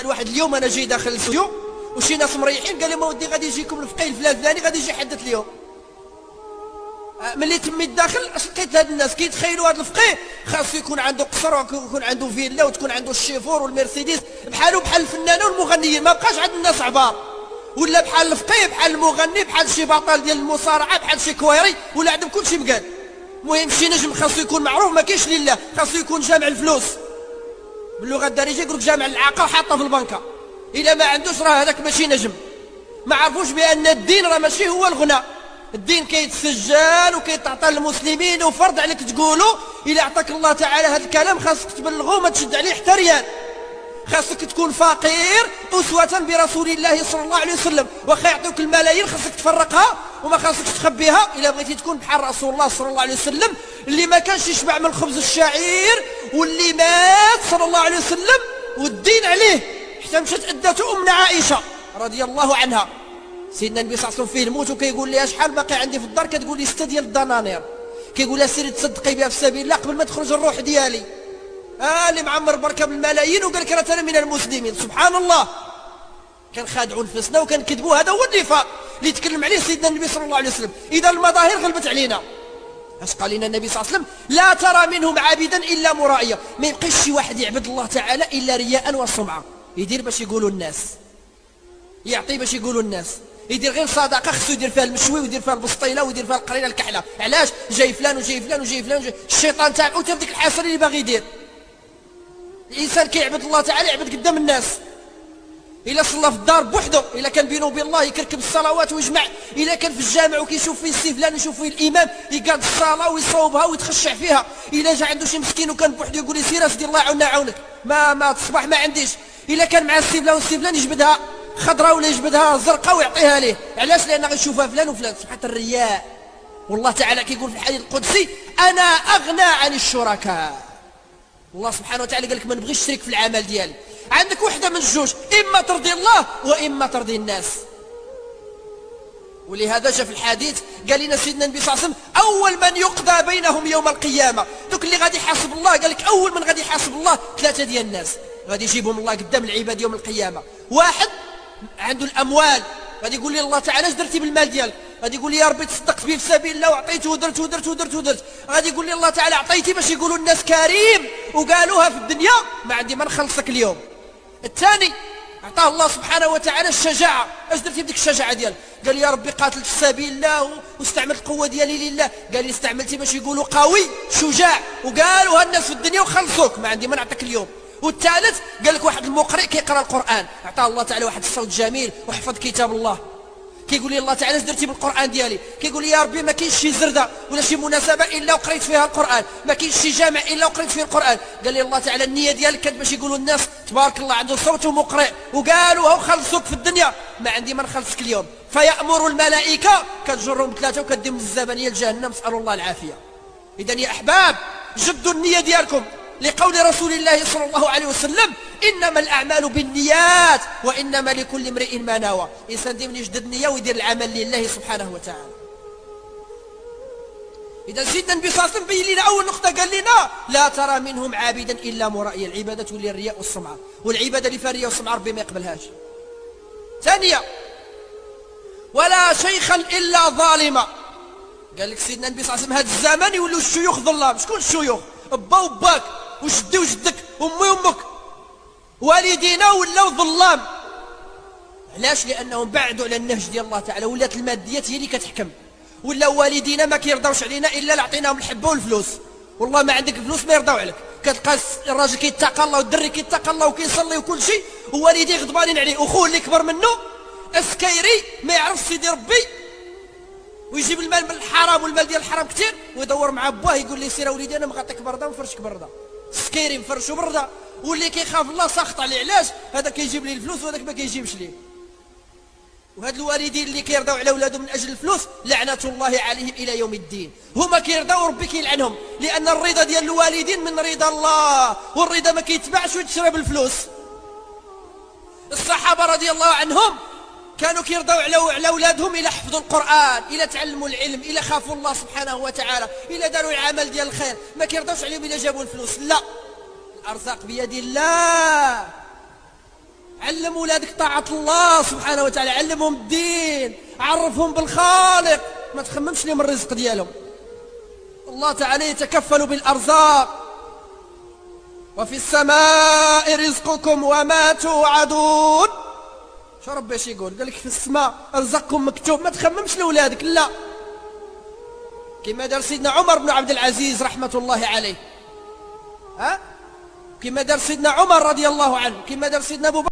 دخل واحد اليوم، انا جاي داخل الاستوديو وشي ناس مريحين، قال لي ودي غادي يجيكم الفقيه الفلاني غادي يجي يحدث اليوم. ملي تميت داخل لقيت هاد الناس كيتخيلوا هاد الفقيه خاصو يكون عنده قصر ويكون عنده فيلا وتكون عنده الشيفور والمرسيدس بحالو بحال الفنانه والمغنيين. ما بقاش عند الناس عبار، ولا بحال الفقيه بحال المغني بحال شي بطل ديال المصارعه بحال شي كويري، ولا عندهم كلشي مقاد. المهم شي نجم خاصو يكون معروف، ما كاينش لله، خاصو يكون جامع الفلوس باللغه الدارجه، يقولك جامع العاقه وحاطه في البنكه. الا ما عندوش راه هذاك ماشي نجم. ما عرفوش بان الدين راه ماشي هو الغنى، الدين كيتسجل وكيتعطى للمسلمين وفرض عليك تقولوا. الا عطاك الله تعالى هذا الكلام خاصك تبلغوه، ما تشد عليه حتى ريال. خاصك تكون فقير أسوة برسول الله صلى الله عليه وسلم. واخا يعطيوك الملايين خاصك تفرقها وما خاصك تخبيها. الا بغيتي تكون بحال رسول الله صلى الله عليه وسلم اللي ما كانش يشبع من خبز الشعير، واللي مات صلى الله عليه وسلم والدين عليه حتى مشات ادته امنا عائشه رضي الله عنها. سيدنا النبي صلى الله عليه وسلم فيه الموت وكيقول لها شحال باقي عندي في الدار؟ كتقول لي 6 ديال الدنانير. كيقول لها سيري تصدقي بها في سبيل الله قبل ما تخرج الروح ديالي. اللي معمر بركه بالملايين وقال لك انا من المسلمين. سبحان الله، كنخادعوا نفسنا وكنكذبوا. هذا هو النفاق اللي تكلم عليه سيدنا النبي صلى الله عليه وسلم. اذا المظاهر غلبت علينا، اش قال لنا النبي صلى الله عليه وسلم؟ لا ترى منهم عابدا الا مرائيا. ما يبقيش شي واحد يعبد الله تعالى الا رياء وسمعه، يدير باش يقولوا الناس، يعطي باش يقولوا الناس، يدير غير صدقه خصو يدير فيها المشوي ويدير فيها البسطيله ويدير فيها القرينه الكحله. علاش؟ جاي فلان وجاي فلان وجاي فلان وجاي. الشيطان تاعو تا بديك الحسنه اللي باغي يدير. الانسان كيعبد الله تعالى يعبد قدام الناس. الا صلى في الدار بوحده، الا كان بينه وبين الله يكركب الصلوات ويجمع، الا كان في الجامع وكيشوف فيه السي فلان ويشوف فيه الامام يقاد الصلاه ويصوبها ويتخشع فيها، الا جا عنده شي مسكين وكان بوحده يقول لي سير اسدي الله يعاوننا عاونك، ما تصبح ما عنديش. الا كان مع السي فلان والسي فلان يجبدها خضراء ولا يجبدها زرقاء ويعطيها ليه. علاش؟ لان غيشوفها فلان وفلان. سبحان الرياء. والله تعالى كيقول في الحديث القدسي انا اغنى عن الشركاء. الله سبحانه وتعالى قال لك ما نبغيش شريك في العمل ديالي. عندك وحده من الجوج، اما ترضي الله واما ترضي الناس. ولهذا جاء في الحديث قال لنا سيدنا النبي صلى الله عليه وسلم اول من يقضى بينهم يوم القيامه، دوك اللي غادي يحاسب الله، قال لك اول من غادي يحاسب الله 3 ديال الناس غادي يجيبهم الله قدام العباد يوم القيامه. واحد عنده الاموال، غادي يقول لي الله تعالى اش درتي بالمال ديالك؟ غادي يقول لي يا ربي تصدقت به في سبيل الله وعطيته ودرت ودرت ودرت ودرت. غادي يقول لي الله تعالى عطيتي باش يقولوا الناس كريم وقالوها في الدنيا، ما عندي ما نخلصك اليوم. الثاني عطاه الله سبحانه وتعالى الشجاعه، اش درتي بديك الشجاعه ديالك؟ قال لي يا ربي قاتلت في سبيل الله واستعملت القوه ديالي لله. قال لي استعملتي باش يقولوا قوي شجاع وقالوها الناس في الدنيا وخلصوك، ما عندي ما نعطيك اليوم. والثالث قال لك واحد المقرئ كيقرا القران، عطاه الله تعالى واحد الصوت جميل وحفظ كتاب الله. كيقول لي الله تعالى اش درتي بالقران ديالي؟ كيقول لي يا ربي ما كاينش شي زرده ولا شي مناسبه الا وقريت فيها القران، ما كاينش شي جامع الا وقريت فيه القران. قال لي الله تعالى النيه ديالك كانت باش يقولوا الناس تبارك الله عنده صوت ومقرئ وقالوها وخلصوك في الدنيا، ما عندي ما نخلصك اليوم. فيأمر الملائكه كتجرهم 3 وكديهم للزبانيه لجهنم، نسال الله العافيه. اذا يا احباب جدوا النيه ديالكم، لقول رسول الله صلى الله عليه وسلم انما الاعمال بالنيات وانما لكل امرئ ما نوى. الانسان ديما يجدد النيه ويدير العمل لله سبحانه وتعالى. اذا سيدنا النبي صلى الله عليه وسلم بين لنا اول نقطه، قال لنا لا ترى منهم عابدا الا مرائيا. العباده تولي الرياء والسمعه، والعباده اللي فيها الرياء والسمعه ربي ما يقبلهاش. ثانيه ولا شيخا الا ظالما. قال لك سيدنا النبي صلى الله عليه وسلم هذا الزمان يولوا الشيوخ ظلام. شكون الشيوخ؟ با وباك وجدي وجدك وامي وامك والدينا ولاو ظلام. علاش؟ لانهم بعدوا على النهج ديال الله تعالى، ولات الماديات هي اللي كتحكم، ولاو والدينا ما كيرضاوش علينا الا لعطيناهم الحبه والفلوس. والله ما عندك الفلوس ما يرضاو عليك. كتلقى الراجل كيتقى الله والدري كيتقى الله وكيصلي وكل شيء ووالديه غضبانين عليه، وخوه اللي كبر منه اسكيري ما يعرفش سيدي ربي ويجيب المال من الحرام والمال ديال الحرام كثير ويدور مع باه يقول لي سير وليدي انا مغطيك برده ونفرشك برده. سكيري مفرشو برده، واللي كيخاف الله ساخط عليه. علاش؟ هذا كيجيب ليه الفلوس وهذاك ما كيجيبش ليه. وهاد الوالدين اللي كيرضاو على اولادهم من اجل الفلوس لعنه الله عليهم الى يوم الدين. هما كيرضاو وربي كيلعنهم، لان الرضا ديال الوالدين من رضا الله، والرضا ما كيتباعش ويتشرى بالفلوس. الصحابه رضي الله عنهم كانوا كيرضاو على اولادهم الى حفظوا القران، الى تعلموا العلم، الى خافوا الله سبحانه وتعالى، الى داروا العمل ديال الخير. ما كيرضاوش عليهم الى جابوا الفلوس. لا، الارزاق بيد الله. علم ولادك طاعة الله سبحانه وتعالى، علمهم الدين، عرفهم بالخالق، ما تخممش لهم الرزق ديالهم. الله تعالى يتكفل بالأرزاق. وفي السماء رزقكم وما توعدون. شو ربي اش يقول؟ قال لك في السماء رزقكم مكتوب، ما تخممش لولادك، لا. كما دار سيدنا عمر بن عبد العزيز رحمة الله عليه، كما دار سيدنا عمر رضي الله عنه، كما دار سيدنا أبو بكر.